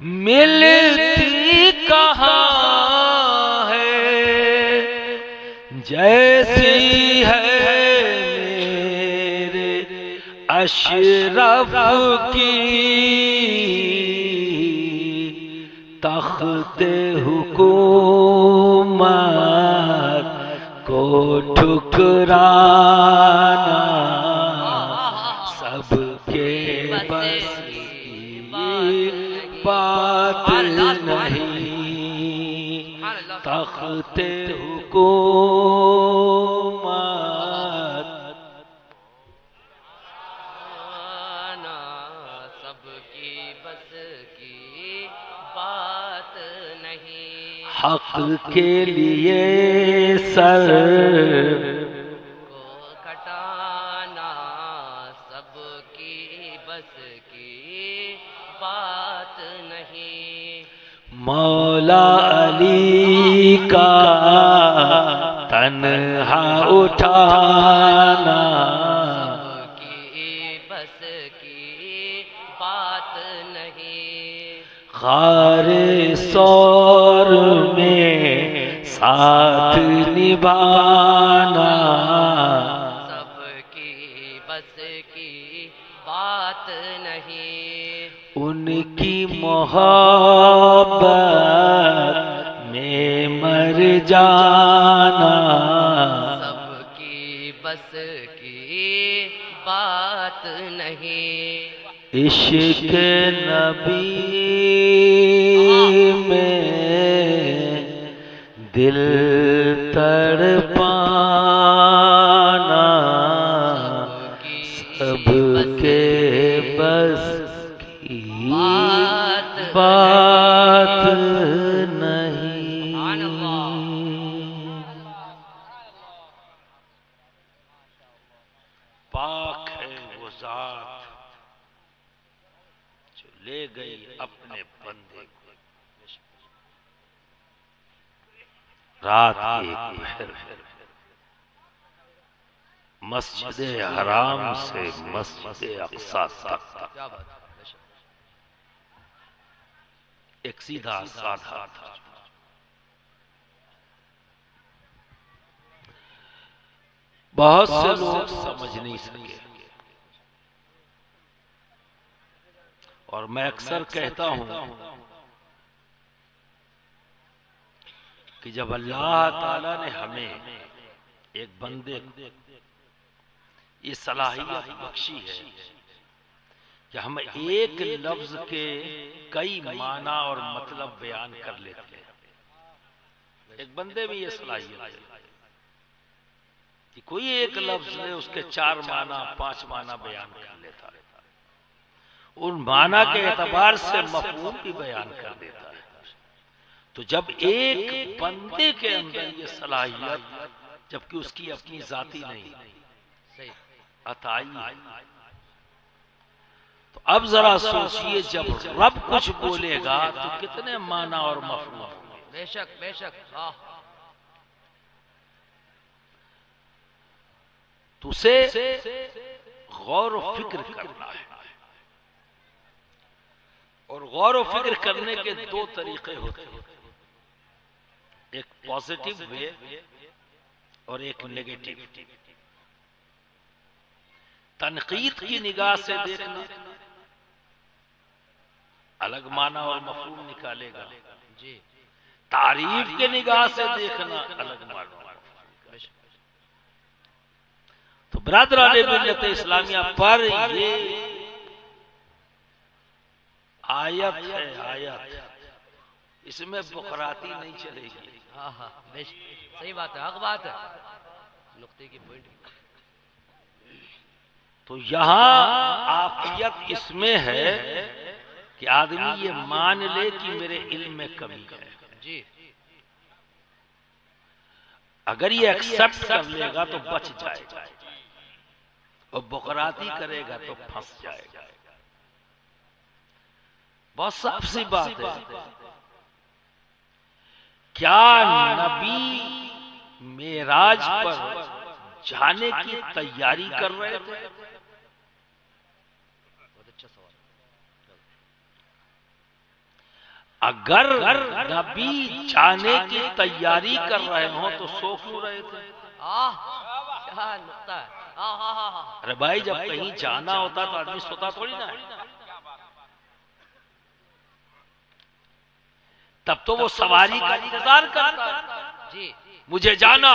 ملتی کہاں ہے جیسی ہے میرے اشرف کی تخت حکومت کو ٹھکرانا سب کے بس کی بات نہیں تخت حکومت سب کی بس کی بات نہیں حق کے لیے سر کو کٹانا سب کی بس کی بات نہیں مولا علی کا تنہا اٹھانا سب کی بس کی بات نہیں غار سور میں ساتھ نبھانا سب کی بس کی بات نہیں ان کی محبت میں مر جانا سب کی بس کی بات نہیں عشق نبی میں دل تڑپانا سب کے بس کی بات نہیں پاک ہے وہ ذات جو لے گئی اپنے بندے کو رات کے ایک پہر مسجد حرام سے مسجد اقصی تک ایک سیدھا سادہ تھا بہت سے لوگ سمجھ نہیں سکے اور میں اکثر کہتا ہوں کہ جب اللہ تعالی نے ہمیں ایک بندے کو یہ صلاحیت بخشی ہے کہ ہم ایک لفظ کے کئی معنی اور مطلب بیان کر لیتے ہیں ایک بندے میں یہ صلاحیت ہے کہ کوئی ایک لفظ ہے اس کے 4 معنی 5 معنی بیان کر لیتا ہے ان معنی کے اعتبار سے مفہوم بھی بیان کر دیتا ہے تو جب ایک بندے کے اندر یہ صلاحیت جبکہ اس کی اپنی ذاتی نہیں عطائی ہے تو اب ذرا سوچئے جب رب کچھ بولے گا تو کتنے معنی اور مفہوم ہوں گے بے شک بے شک تو اسے غور و فکر کرنا ہے اور غور و فکر کرنے کے 2 طریقے ہوتے ہیں ایک پازیٹیو وے اور ایک نیگیٹو تنقید کی نگاہ سے دیکھنا الگ معنی اور مفہوم نکالے گا جی تعریف کے نگاہ سے دیکھنا الگ معنی تو برادران ملت اسلامیہ پر یہ آیت ہے آیت اس میں بقراتی نہیں چلے گی صحیح بات ہے حق بات ہے نقطے کی پوائنٹ تو یہاں عافیت اس میں ہے کہ آدمی یہ مان لے کہ میرے علم میں کمی ہے جی اگر یہ ایکسپٹ کر لے گا تو بچ جائے گا اور بقراتی کرے گا تو پھنس جائے گا بہت صاف سی بات ہے کیا نبی معراج پر جانے کی تیاری کر رہے تھے بہت اچھا سوال اگر نبی جانے کی تیاری کر رہے ہوں تو سو کیوں رہے تھے؟ کیا نقطہ ہے! ارے بھائی جب کہیں جانا ہوتا تو آدمی سوتا تھوڑی نہ ہے. تب تو وہ سواری کا انتظار کرتا جی مجھے جانا.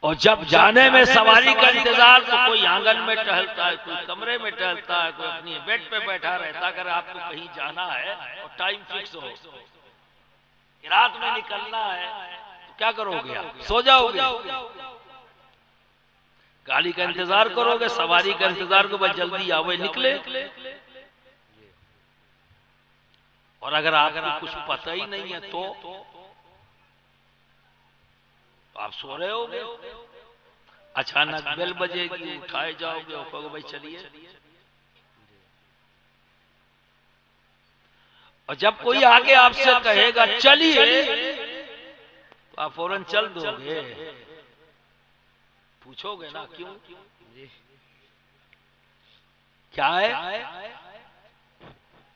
اور جب جانے میں سواری کا انتظار تو کوئی آنگن میں ٹہلتا ہے، کوئی کمرے میں ٹہلتا ہے، کوئی اپنی بیڈ پہ بیٹھا رہتا. اگر آپ کو کہیں جانا ہے اور ٹائم فکس ہو، رات میں نکلنا ہے، تو کیا کرو گے؟ آپ سو جاؤ گے؟ گاڑی کا انتظار کرو گے؟ سواری کا انتظار کو بس جلدی آوے نکلے. اور اگر آپ کو کچھ پتہ ہی نہیں ہے تو آپ سو رہے ہو گے. اچانک بیل بجے گی، اٹھائے جاؤ گے اور کہو گے بھائی چلیے. اور جب کوئی آگے آپ سے کہے گا چلیے تو آپ فوراً چل دو گے. پوچھو گے نا کیوں؟ کیا ہے؟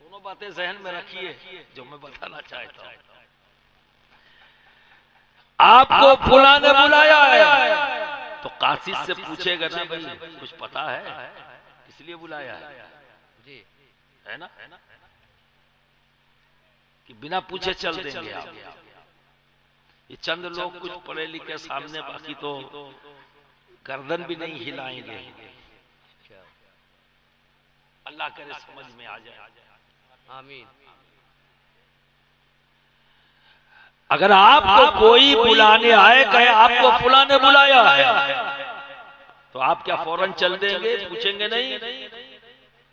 دونوں باتیں ذہن میں رکھیے جو میں بتانا چاہتا ہوں. آپ کو فلاں نے بلایا ہے تو قاصد سے پوچھے گا نا بھائی کچھ پتا ہے اس لیے بلایا ہے؟ ہے نا؟ کہ بنا پوچھے چل دیں گے آپ. یہ چند لوگ کچھ پڑھے لکھے سامنے، باقی تو گردن بھی نہیں ہلائیں گے. اللہ کرے سمجھ میں آ جائے. آمین. اگر آپ کو کوئی بلانے آئے کہے آپ کو فلاں نے بلایا ہے تو آپ کیا فوراً چل دیں گے؟ پوچھیں گے نہیں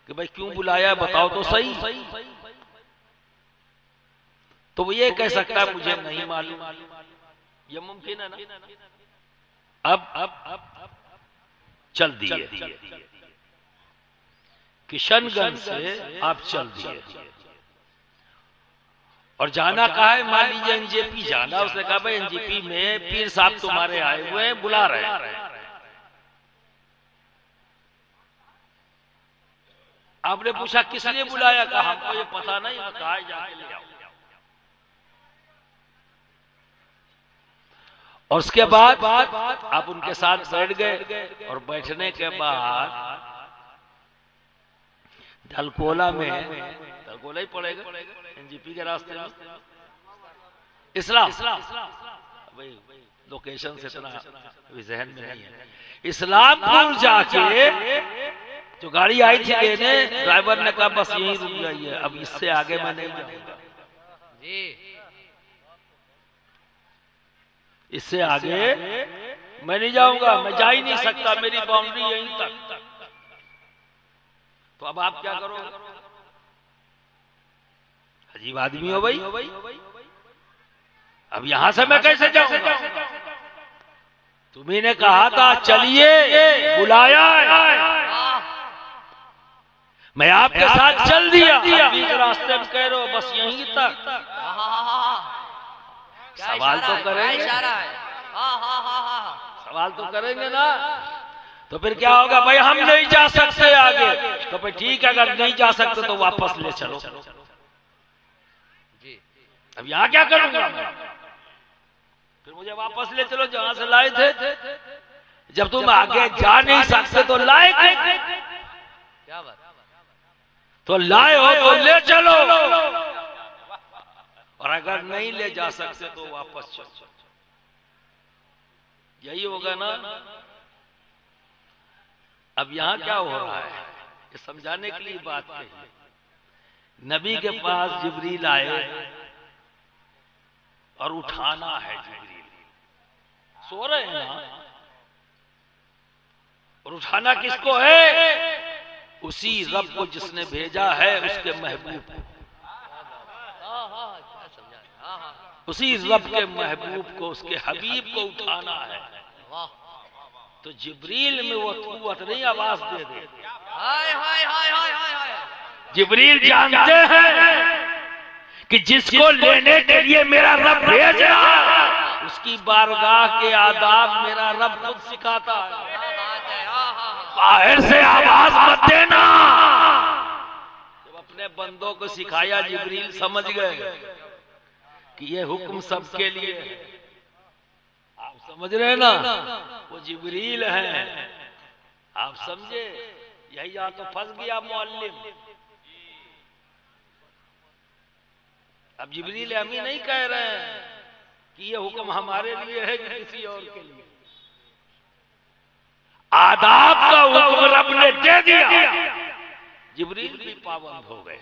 کہ بھائی کیوں بلایا ہے بتاؤ تو صحیح. تو وہ یہ کہہ سکتا ہے مجھے نہیں معلوم. یہ ممکن ہے نا؟ اب چل دیے کشن گنج سے آپ چل دیے. اور جانا کہا ہے؟ مان لیجیے این جے پی جانا. اس نے کہا بھائی این جے پی میں پیر صاحب تمہارے آئے ہوئے ہیں، بلا رہے ہیں. آپ نے پوچھا کس لیے بلایا؟ کہا ہم کو یہ پتا نہیں. کہا جا کے لے آؤ. اور اس کے بعد آپ ان کے ساتھ بیٹھ گئے. اور بیٹھنے کے بعد ڈھلکولا میں، ڈھلکولا ہی پڑے گا این جی پی کے راستے میں، اسلام بھائی لوکیشن سے اتنا ذہن میں نہیں ہے. اسلام پور جا کے جو گاڑی آئی تھی لینے، ڈرائیور نے کہا بس یہیں رک جائیے، اب اس سے آگے میں نہیں جاؤں گا. اس سے آگے میں نہیں جاؤں گا، میں جا ہی نہیں سکتا، میری باؤنڈری یہیں تک. تو اب آپ کیا کرو؟ عجیب آدمی ہو بھائی. اب یہاں سے میں کیسے جاؤں گا؟ تمہیں نے کہا تھا چلیے، بلایا ہے، میں آپ کے ساتھ چل دیا. بیچ راستے میں کہہ رہے ہو بس یہیں تک. سوال تو کریں گے، سوال تو کریں گے نا. تو پھر کیا ہوگا؟ بھائی ہم نہیں جا سکتے آگے. تو پھر ٹھیک ہے، اگر نہیں جا سکتے تو واپس لے چلو. اب یہاں کیا کروں گا میں؟ پھر مجھے واپس لے چلو جہاں سے لائے تھے. جب تم آگے جا نہیں سکتے تو لائے کیا بات؟ تو لائے ہو تو لے چلو، اور اگر نہیں لے جا سکتے تو واپس چلو. یہی ہوگا نا؟ اب یہاں کیا ہو رہا ہے یہ سمجھانے کے لیے بات کہی. نبی کے پاس جبریل آئے اور اٹھانا ہے. جبریل سو رہے ہیں نا، اور اٹھانا کس کو ہے؟ اسی رب کو جس نے بھیجا ہے، اس کے محبوب کو. اسی رب کے محبوب کو، اس کے حبیب کو اٹھانا ہے. تو جبریل میں وہ قوت نہیں آواز دے دے. جبریل جانتے ہیں کہ جس کو لینے کے لیے میرا رب بھیج رہا ہے اس کی بارگاہ کے آداب میرا رب خود سکھاتا ہے. باہر سے آواز مت دینا. جب اپنے اپنے بندوں کو سکھایا، جبریل سمجھ گئے کہ یہ حکم سب کے لیے ہے۔ آپ سمجھ رہے ہیں نا، وہ جبریل ہیں، آپ سمجھے؟ یہی آ تو پھنس گیا معلم۔ اب جبریل امی نہیں کہہ رہے ہیں کہ یہ حکم ہمارے لیے ہے کہ کسی اور کے لیے، آداب کا حکم رب نے دے دیا، جبریل بھی پابند ہو گئے۔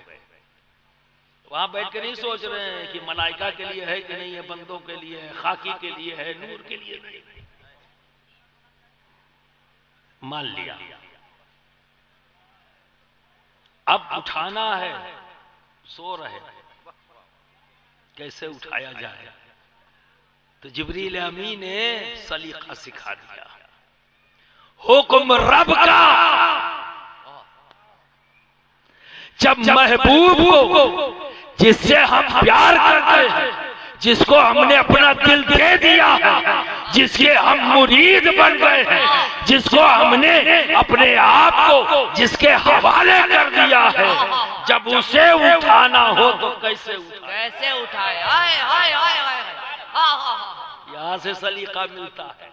وہاں بیٹھ کے نہیں سوچ رہے ہیں کہ ملائکہ کے لیے ہے کہ نہیں ہے، بندوں کے لیے ہے، خاکی کے لیے ہے، نور کے لیے نہیں، مان لیا۔ اب اٹھانا ہے، سو رہے کیسے اٹھایا جائے، تو جبریل امی نے سلیقہ سکھا دیا۔ حکم رب کا جب محبوب کو، جس سے ہم پیار کرتے ہیں، جس کو ہم نے اپنا دل دے دیا ہے، جس کے ہم مرید بن گئے ہیں، جس کو ہم نے اپنے آپ کو جس کے حوالے کر دیا ہے، جب اسے اٹھانا ہو تو کیسے اٹھائے؟ آئے آئے آئے آئے، یہاں سے سلیقہ ملتا ہے۔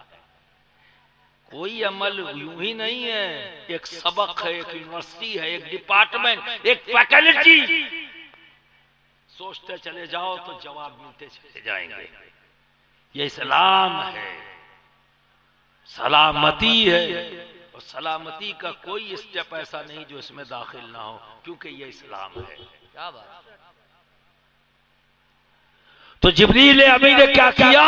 کوئی عمل یوں ہی نہیں ہے، ایک سبق ہے، ایک یونیورسٹی ہے، ایک ڈپارٹمنٹ، ایک فیکلٹی۔ سوچتے چلے جاؤ تو جواب ملتے چلے جائیں گے۔ یہ اسلام ہے، سلامتی ہے، اور سلامتی کا کوئی اسٹیپ ایسا نہیں جو اس میں داخل نہ ہو، کیونکہ یہ اسلام ہے۔ کیا بات! تو جبریل امی نے کیا کیا؟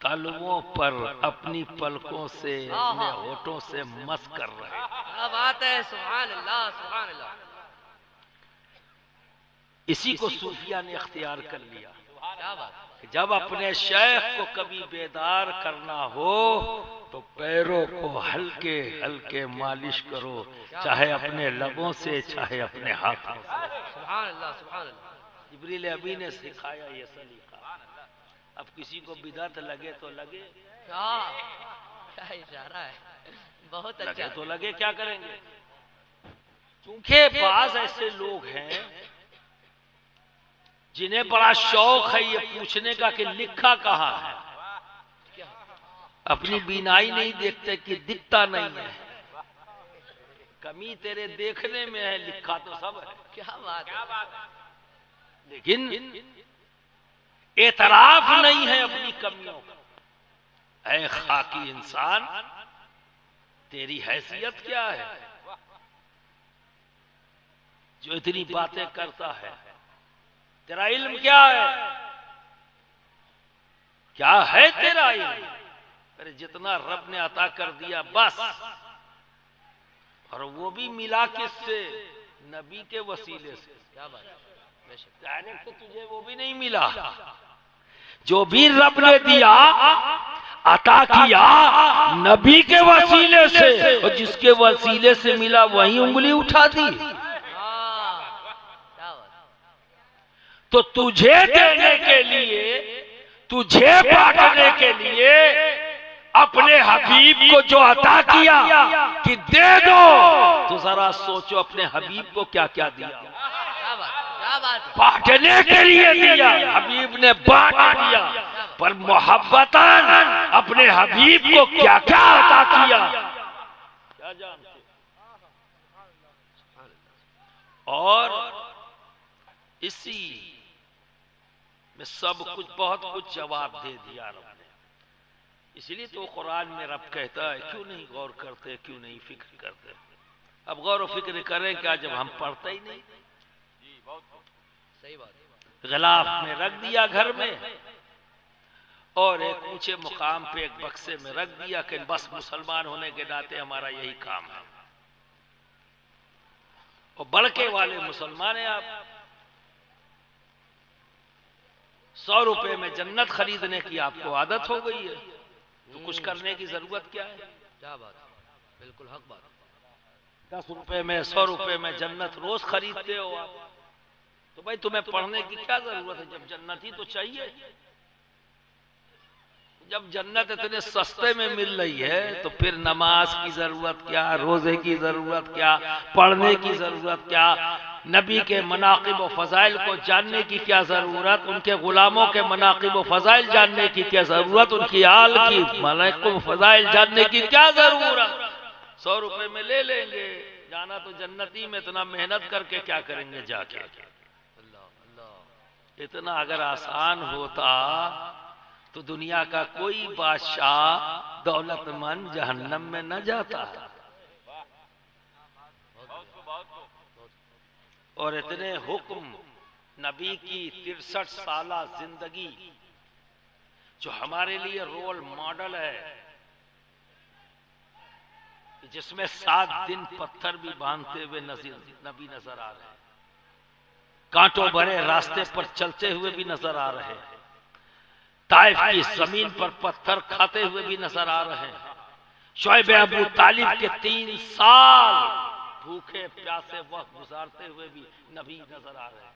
تلووں پر اپنی پلکوں سے، اپنے ہونٹوں سے مس کر رہے۔ کیا بات ہے! سبحان اللہ سبحان اللہ۔ اسی کو صوفیہ نے اختیار کر لیا۔ کیا بات! جب اپنے شیخ کو کبھی بیدار کرنا ہو تو پیروں کو ہلکے ہلکے مالش کرو، چاہے اپنے لبوں سے چاہے اپنے ہاتھوں سے۔ سبحان اللہ سبحان اللہ۔ جبریل امی نے سکھایا یہ سلیقہ۔ اب کسی کو بدعت لگے تو لگے، کیا اشارہ ہے، بہت لگے اچھا۔ تو لگے، کیا کریں گے؟ کیونکہ بعض ایسے لوگ ہیں جنہیں بڑا شوق ہے یہ پوچھنے کا کہ لکھا کہاں ہے، اپنی بینائی نہیں دیکھتے کہ دکھتا نہیں ہے، کمی تیرے دیکھنے میں ہے، لکھا تو سب ہے۔ کیا بات ہے! لیکن اعتراف نہیں ہے اپنی کمیوں کا۔ اے خاکی انسان، تیری حیثیت کیا ہے جو اتنی باتیں کرتا ہے؟ تیرا علم کیا ہے؟ کیا ہے تیرا علم؟ ارے جتنا رب نے عطا کر دیا بس، اور وہ بھی ملا کس سے؟ نبی کے وسیلے سے۔ کیا بات ہے! بے شک۔ ڈائریکٹ تو تجھے وہ بھی نہیں ملا، جو بھی رب نے دیا عطا کیا نبی کے وسیلے سے، اور جس کے وسیلے سے ملا وہیں انگلی اٹھا دی۔ تو تجھے دینے کے لیے، تجھے بانٹنے کے لیے اپنے حبیب کو جو عطا کیا کہ دے دو، تو ذرا سوچو اپنے حبیب کو کیا کیا دیا۔ بانٹنے کے لیے دیا، حبیب نے بانٹ دیا، پر محبتاً اپنے حبیب کو کیا کیا عطا کیا، کیا جانتے؟ اور اسی میں سب کچھ، بہت کچھ جواب دے دیا رب نے۔ اس لیے تو قرآن میں رب کہتا ہے کیوں نہیں غور کرتے، کیوں نہیں فکر کرتے؟ اب غور و فکر کریں کیا جب ہم پڑھتے ہی نہیں؟ صحیح بات ہے۔ غلاف میں رکھ دیا گھر میں، اور ایک اونچے مقام پہ ایک بکسے میں رکھ دیا کہ بس مسلمان ہونے کے ناطے ہمارا یہی کام ہے۔ اور بڑکے والے مسلمان ہیں آپ، 100 روپے میں جنت خریدنے کی آپ کو عادت ہو گئی ہے، تو کچھ کرنے کی ضرورت کیا ہے؟ کیا بات ہے! بالکل حق بات۔ 10 روپے میں 100 روپے میں جنت روز خریدتے ہو آپ، تو بھائی تمہیں پڑھنے کی کیا ضرورت ہے جب جنت ہی تو چاہیے؟ جب جنت اتنے سستے میں مل رہی ہے تو پھر نماز کی ضرورت کیا، روزے کی ضرورت کیا، پڑھنے کی ضرورت کیا، نبی کے مناقب و فضائل کو جاننے کی کیا ضرورت، ان کے غلاموں کے مناقب و فضائل جاننے کی کیا ضرورت، ان کی آل کی مناقب و فضائل جاننے کی کیا ضرورت؟ 100 روپے میں لے لیں گے، جانا تو جنتی میں، اتنا محنت کر کے کیا کریں گے جا کے؟ اتنا اگر آسان ہوتا تو دنیا کا کوئی بادشاہ دولت مند جہنم میں نہ جاتا. اور اتنے حکم، نبی کی 63 سالہ زندگی جو ہمارے لیے رول ماڈل ہے، جس میں 7 دن پتھر بھی باندھتے ہوئے نبی نظر آ رہے ہیں، کانٹوں بھرے راستے پر چلتے ہوئے بھی نظر آ رہے ہیں، طائف کی زمین پر پتھر کھاتے ہوئے بھی نظر آ رہے ہیں، شعیب ابو طالب کے 3 سال بھوکے پیاسے وقت گزارتے ہوئے بھی نبی نظر آ رہے ہیں.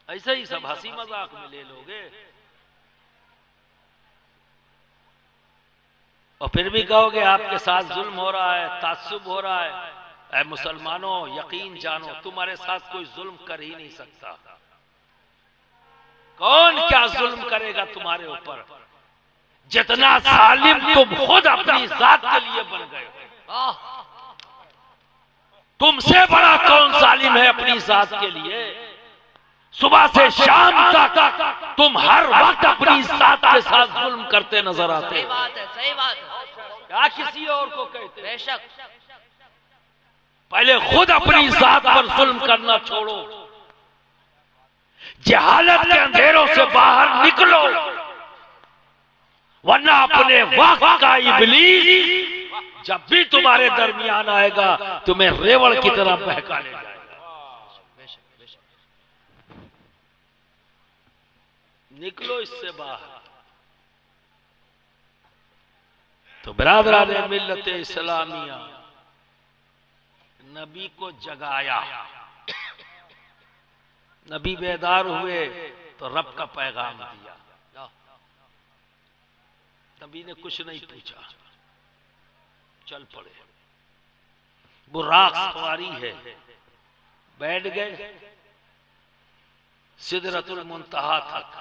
ایسے ہی سب ہنسی مذاق میں لے لوگے اور پھر بھی کہو گے آپ کے ساتھ ظلم ہو رہا ہے، تعصب ہو رہا ہے. اے مسلمانوں، یقین جانو تمہارے ساتھ کوئی ظلم کر ہی نہیں سکتا. کون کیا ظلم کرے گا تمہارے اوپر؟ جتنا ظالم تم خود اپنی ذات کے لیے بن گئے ہو، تم سے بڑا کون ظالم ہے اپنی ذات کے لیے؟ صبح سے شام تک تم ہر وقت اپنی ذات کے ساتھ ظلم کرتے نظر آتے. صحیح بات ہے، صحیح بات ہے. کیا کسی اور کو کہتے؟ بے شک. پہلے خود اپنی ذات پر ظلم کرنا چھوڑو، جہالت کے اندھیروں سے باہر نکلو، ورنہ اپنے وقت کا ابلیس جب بھی تمہارے درمیان آئے گا تمہیں ریوڑ کی طرح بہکا لے جائے گا. نکلو اس سے باہر. تو برادران ملت اسلامیہ، نبی کو جگایا، نبی بیدار ہوئے تو رب کا پیغام دیا. نبی نے کچھ نہیں پوچھا، چل پڑے. براق سواری ہے، بیٹھ گئے، سدرۃ المنتہا تک